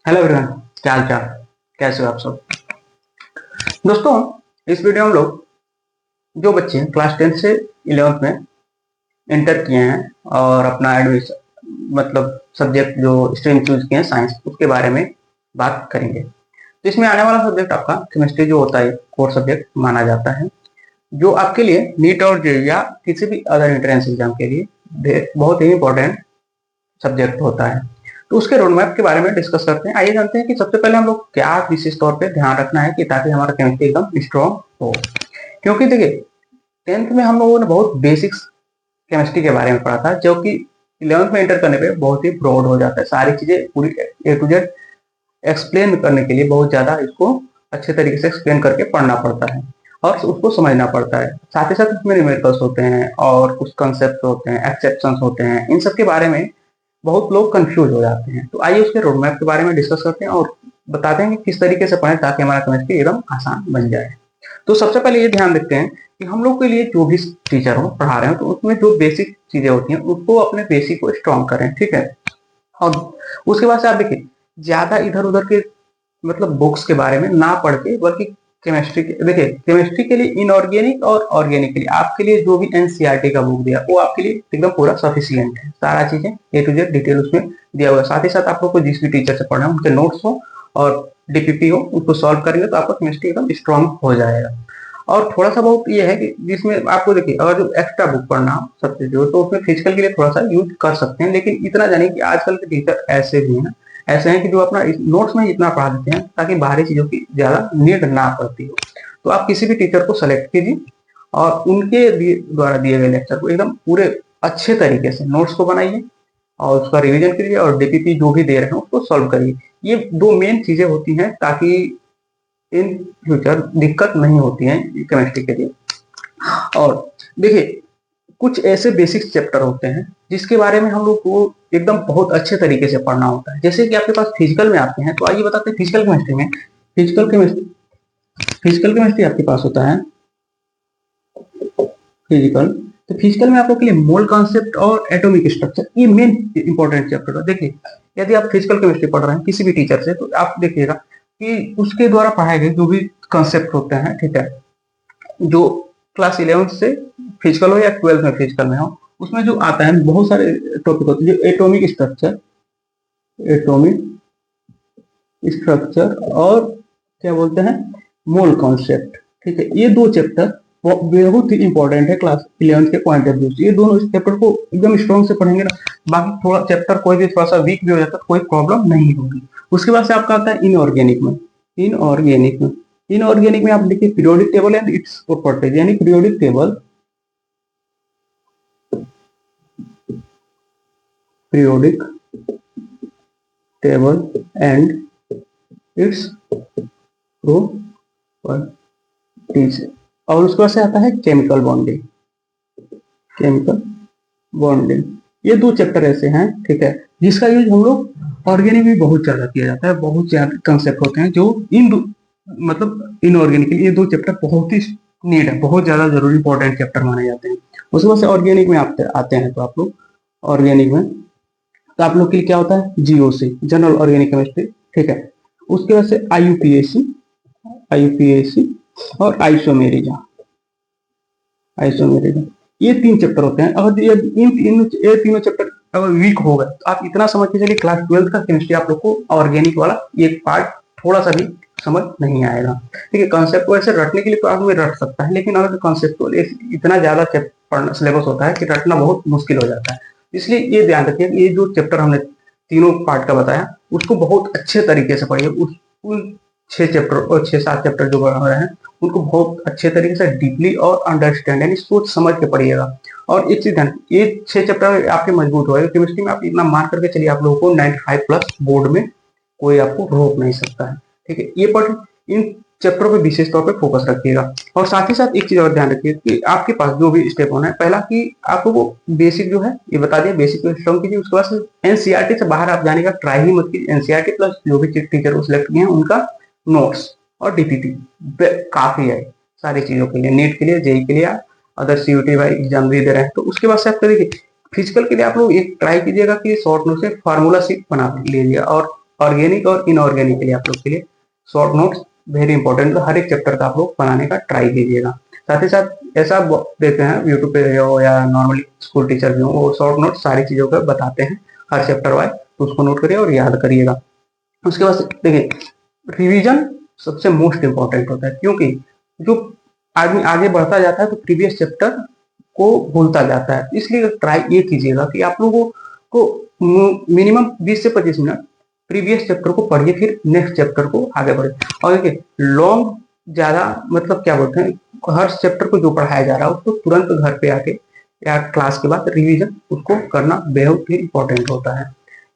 Hello everyone, क्या हाल चाल। कैसे हो आप सब दोस्तों। इस वीडियो में हम लोग जो बच्चे क्लास 10 से 11th में इंटर किए हैं और अपना एडमिशन मतलब सब्जेक्ट जो स्ट्रीम चूज किए हैं साइंस, उसके बारे में बात करेंगे। तो इसमें आने वाला सब्जेक्ट आपका केमिस्ट्री जो होता है कोर सब्जेक्ट माना जाता है, जो आपके लिए नीट और जेईई या किसी भी अदर एंट्रेंस एग्जाम के लिए बहुत ही इंपॉर्टेंट सब्जेक्ट होता है। तो उसके रोड मैप के बारे में डिस्कस करते हैं। आइए जानते हैं कि सबसे पहले हम लोग क्या विशेष तौर पे ध्यान रखना है कि ताकि हमारा केमिस्ट्री एकदम स्ट्रॉन्ग हो। क्योंकि देखिए, 10th में हम लोगों ने बहुत बेसिक्स केमिस्ट्री के बारे में पढ़ा था, जो कि 11th में एंटर करने पे बहुत ही ब्रॉड हो जाता है। सारी चीजें पूरी ए टू जेड एक्सप्लेन करने के लिए बहुत ज्यादा इसको अच्छे तरीके से एक्सप्लेन करके पढ़ना पड़ता है और उसको समझना पड़ता है। साथ ही साथ उसमें न्यूमेरिकल्स होते हैं और कुछ कंसेप्ट होते हैं, एक्सेप्शंस होते हैं। इन सब के बारे में बहुत लोग कंफ्यूज हो जाते हैं। तो आइए उसके रोड मैप के बारे में डिस्कस करते हैं और बताते हैं कि किस तरीके से पढ़ें ताकि हमारा केमिस्ट्री एकदम आसान बन जाए। तो सबसे पहले ये ध्यान रखते हैं कि हम लोग के लिए जो भी टीचर हो पढ़ा रहे हो, तो उसमें जो बेसिक चीजें होती हैं उसको अपने बेसिक को स्ट्रॉन्ग करें, ठीक है। और उसके बाद से आप देखिए, ज्यादा इधर उधर के मतलब बुक्स के बारे में ना पढ़ के, बल्कि केमिस्ट्री के, देखिए केमिस्ट्री के लिए इनऑर्गेनिक और ऑर्गेनिक के लिए आपके लिए जो भी एनसीईआरटी का बुक दिया वो आपके लिए एकदम पूरा सफिशियंट है। सारा चीजें ए टू जेड डिटेल उसमें दिया हुआ है। साथ ही साथ आप लोग को जिस भी टीचर से पढ़ना है उनके नोट्स हो और डीपीपी हो, उसको सॉल्व करेंगे तो आपका केमिस्ट्री एकदम स्ट्रॉन्ग हो जाएगा। और थोड़ा सा बहुत ये है कि जिसमें आपको देखिए, अगर जो एक्स्ट्रा बुक पढ़ना हो सब्जेक्ट तो उसमें फिजिकल के लिए थोड़ा सा यूज कर सकते हैं, लेकिन इतना जानिए कि आजकल के टीचर ऐसे भी हैं, ऐसे हैं कि जो अपना नोट्स में इतना पढ़ा देते हैं ताकि बाहरी चीजों की ज्यादा नीड ना पड़ती हो। तो आप किसी भी टीचर को सेलेक्ट कीजिए और उनके द्वारा दिए गए लेक्चर को एकदम पूरे अच्छे तरीके से नोट्स को बनाइए और उसका रिवीजन करिए और डीपीपी जो भी दे रहे हैं उसको सॉल्व करिए। ये दो मेन चीजें होती हैं ताकि इन फ्यूचर दिक्कत नहीं होती है केमिस्ट्री के लिए। और देखिए, कुछ ऐसे बेसिक चैप्टर होते हैं जिसके बारे में हम लोग को एकदम बहुत अच्छे तरीके से पढ़ना होता है। जैसे कि आपके पास फिजिकल में आते हैं, तो आइए बताते हैं फिजिकल केमिस्ट्री में। फिजिकल केमिस्ट्री फिजिकल केमिस्ट्री आपके पास होता है फिजिकल। तो फिजिकल में आप लोग के लिए मोल कॉन्सेप्ट और एटॉमिक स्ट्रक्चर, ये मेन इंपॉर्टेंट चैप्टर है। देखिए, यदि आप फिजिकल केमिस्ट्री पढ़ रहे हैं किसी भी टीचर से, तो आप देखिएगा कि उसके द्वारा पढ़ाए गए जो भी कंसेप्ट होते हैं, ठीक है, जो क्लास 11th से फिजिकल हो या 12th में फिजिकल में हो, उसमें जो आता है बहुत सारे टॉपिक होते हैं। जो एटॉमिक स्ट्रक्चर और क्या बोलते हैं, मोल कॉन्सेप्ट, ठीक है, ये दो चैप्टर बहुत ही इंपॉर्टेंट है क्लास 11th के पॉइंट ऑफ व्यू से। ये दोनों चैप्टर को एकदम स्ट्रॉन्ग से पढ़ेंगे ना, बाकी थोड़ा चैप्टर कोई भी थोड़ा सा वीक भी हो जाता है तो कोई प्रॉब्लम नहीं होगी। उसके बाद से आपका आता है इनऑर्गेनिक में आप देखिए periodic table and its properties, यानी periodic table and its properties. और उसके बाद से आता है केमिकल बॉन्डिंग। ये दो चैप्टर ऐसे हैं, ठीक है, जिसका यूज हम लोग ऑर्गेनिक में बहुत ज्यादा किया जाता है। बहुत ज्यादा कंसेप्ट होते हैं जो मतलब इनऑर्गेनिक के लिए ये दो चैप्टर बहुत ही नीड है, बहुत ज्यादा जरूरी इंपॉर्टेंट चैप्टर माने जाते हैं। उसके बाद से ऑर्गेनिक में आते हैं, तो आप लोग ऑर्गेनिक में तो आप लोग के लिए क्या होता है, जीओसी, जनरल ऑर्गेनिक केमिस्ट्री, ठीक है। उसके बाद से आईयूपीएसी और आइसोमेरिज्म, ये तीन चैप्टर होते हैं। अगर ये तीनों चैप्टर अगर वीक हो गए तो आप इतना समझ के चलिए क्लास 12th का केमिस्ट्री आप लोग को ऑर्गेनिक वाला एक पार्ट थोड़ा सा भी समझ नहीं आएगा, ठीक है। कॉन्सेप्ट को ऐसे रटने के लिए तो आदमी रट सकता है, लेकिन अगर कॉन्सेप्ट को इतना ज्यादा सिलेबस होता है कि रटना बहुत मुश्किल हो जाता है। इसलिए ये ध्यान रखिए कि ये जो चैप्टर हमने तीनों पार्ट का बताया उसको बहुत अच्छे तरीके से पढ़िए। उन 6 चैप्टर और 6-7 चैप्टर जो बना रहे हैं उनको बहुत अच्छे तरीके से डीपली और अंडरस्टैंड यानी सोच समझ के पढ़िएगा। और एक चीज ध्यान, ये 6 चैप्टर आपके मजबूत होगा केमिस्ट्री में। आप इतना मार्क करके चलिए, आप लोगों को 95+ बोर्ड में कोई आपको रोक नहीं सकता है, ठीक है। ये पढ़ इन चैप्टरों पे विशेष तौर पे फोकस रखिएगा। और साथ ही साथ एक चीज और ध्यान रखिए कि आपके पास जो भी स्टेप होना है, पहला कि आपको वो बेसिक जो है ये बता दिया, बेसिक को स्ट्रॉन्ग कीजिए। उसके बाद एनसीईआरटी से बाहर आप जाने का ट्राई ही मत कीजिए। एनसीईआरटी प्लस जो भी टीचर को सिलेक्ट किए हैं उनका नोट्स और डीपीटी काफी है सारी चीजों के लिए, नीट के लिए, जेई के लिए, अदर सीयूटी वाई एग्जाम भी दे रहे हैं। तो उसके बाद से आप करिए फिजिकल के लिए आप लोग एक ट्राई कीजिएगा कि शॉर्ट नोट से फार्मूला शीट बना लीजिए और ऑर्गेनिक और इनऑर्गेनिक के लिए आप लोग के लिए शॉर्ट नोट्स वेरी इंपॉर्टेंट, हर एक चैप्टर का आप लोग बनाने का ट्राई कीजिएगा। साथ ही साथ ऐसा देते हैं यूट्यूब पे हो या नॉर्मली स्कूल टीचर भी हो, वो शॉर्ट नोट सारी चीज़ों का बताते हैं हर चैप्टर वाइज, तो उसको नोट करिए और याद करिएगा। उसके बाद देखिए रिवीजन सबसे मोस्ट इम्पॉर्टेंट होता है, क्योंकि जो आदमी आगे बढ़ता जाता है तो प्रीवियस चैप्टर को भूलता जाता है। इसलिए ट्राई ये कीजिएगा कि आप लोगों को मिनिमम 20 से 25 मिनट प्रीवियस चैप्टर को पढ़िए, फिर नेक्स्ट चैप्टर को आगे बढ़े। और देखिए लॉन्ग ज़्यादा मतलब क्या बोलते हैं, हर चैप्टर को जो पढ़ाया जा रहा है उसको तुरंत घर पे आके या क्लास के बाद रिवीजन उसको करना बेहद ही इंपॉर्टेंट होता है।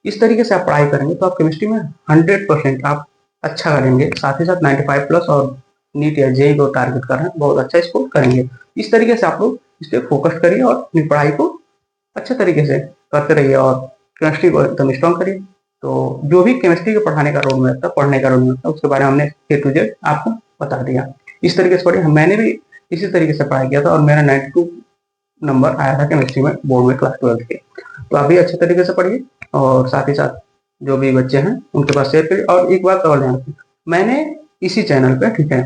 इस तरीके से आप पढ़ाई करेंगे तो आप केमिस्ट्री में 100% आप अच्छा करेंगे। साथ ही साथ 95 प्लस और नीट या जेई को टारगेट कर रहे हैं, बहुत अच्छा स्कोर करेंगे। इस तरीके से आप लोग इस पर फोकस करिए और अपनी पढ़ाई को अच्छे तरीके से करते रहिए और केमिस्ट्री को एकदम स्ट्रॉन्ग करिए। तो जो भी केमिस्ट्री के पढ़ाने का रोड मैप था, पढ़ने का रोड मैप था, उसके बारे में हमने A to Z आपको बता दिया। इस तरीके से पढ़िए। मैंने भी इसी तरीके से पढ़ाई किया था और मेरा 92 नंबर आया था केमिस्ट्री में बोर्ड में क्लास 12 के। तो आप भी अच्छे तरीके से पढ़िए और साथ ही साथ जो भी बच्चे हैं उनके पास शेयर करिए। और एक बात और ध्यान रखिए, मैंने इसी चैनल पे, ठीक है,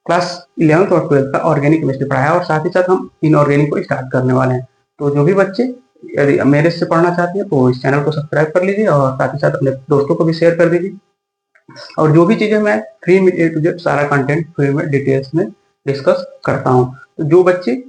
क्लास 11th और 12th का ऑर्गेनिक केमिस्ट्री पढ़ाया और साथ ही साथ हम इनऑर्गेनिक को स्टार्ट करने वाले हैं। तो जो भी बच्चे यदि मेरे से पढ़ना चाहते हैं तो इस चैनल को सब्सक्राइब कर लीजिए और साथ ही साथ अपने दोस्तों को भी शेयर कर दीजिए। और जो भी चीज़ें मैं फ्री में A to Z सारा कंटेंट फ्री में डिटेल्स में डिस्कस करता हूँ। तो जो बच्चे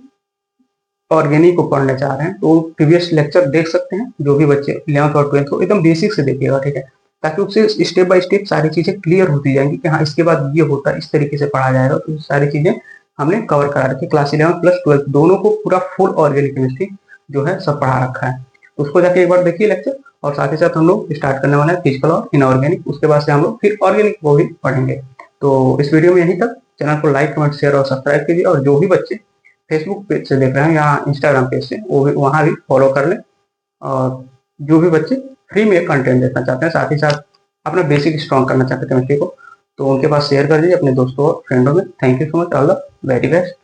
ऑर्गेनिक को पढ़ना चाह रहे हैं तो प्रीवियस लेक्चर देख सकते हैं। जो भी बच्चे 11th और 12th को एकदम बेसिक से देखिएगा, ठीक है, ताकि उससे स्टेप बाय स्टेप सारी चीज़ें क्लियर होती जाएंगी कि हाँ इसके बाद ये होता है, इस तरीके से पढ़ा जाएगा। तो सारी चीज़ें हमने कवर करा रखी। क्लास 11 प्लस 12 दोनों को पूरा फुल ऑर्गेनिक केमिस्ट्री जो है सब पढ़ा रखा है। तो उसको जाके एक बार देखिए लेक्चर। और साथ ही साथ हम लोग स्टार्ट करने वाले हैं फिजिकल और इनऑर्गेनिक, उसके बाद से हम लोग फिर ऑर्गेनिक को भी पढ़ेंगे। तो इस वीडियो में यहीं तक। चैनल को लाइक कमेंट शेयर और सब्सक्राइब कीजिए। और जो भी बच्चे फेसबुक पेज से देख रहे हैं या इंस्टाग्राम पेज से, वो भी वहाँ भी फॉलो कर लें। और जो भी बच्चे फ्री में कंटेंट देखना चाहते हैं, साथ ही साथ अपना बेसिक स्ट्रॉन्ग करना चाहते हैं केमिस्ट्री को, तो उनके पास शेयर कर दीजिए अपने दोस्तों और फ्रेंडों में। Thank you so much, all the very best.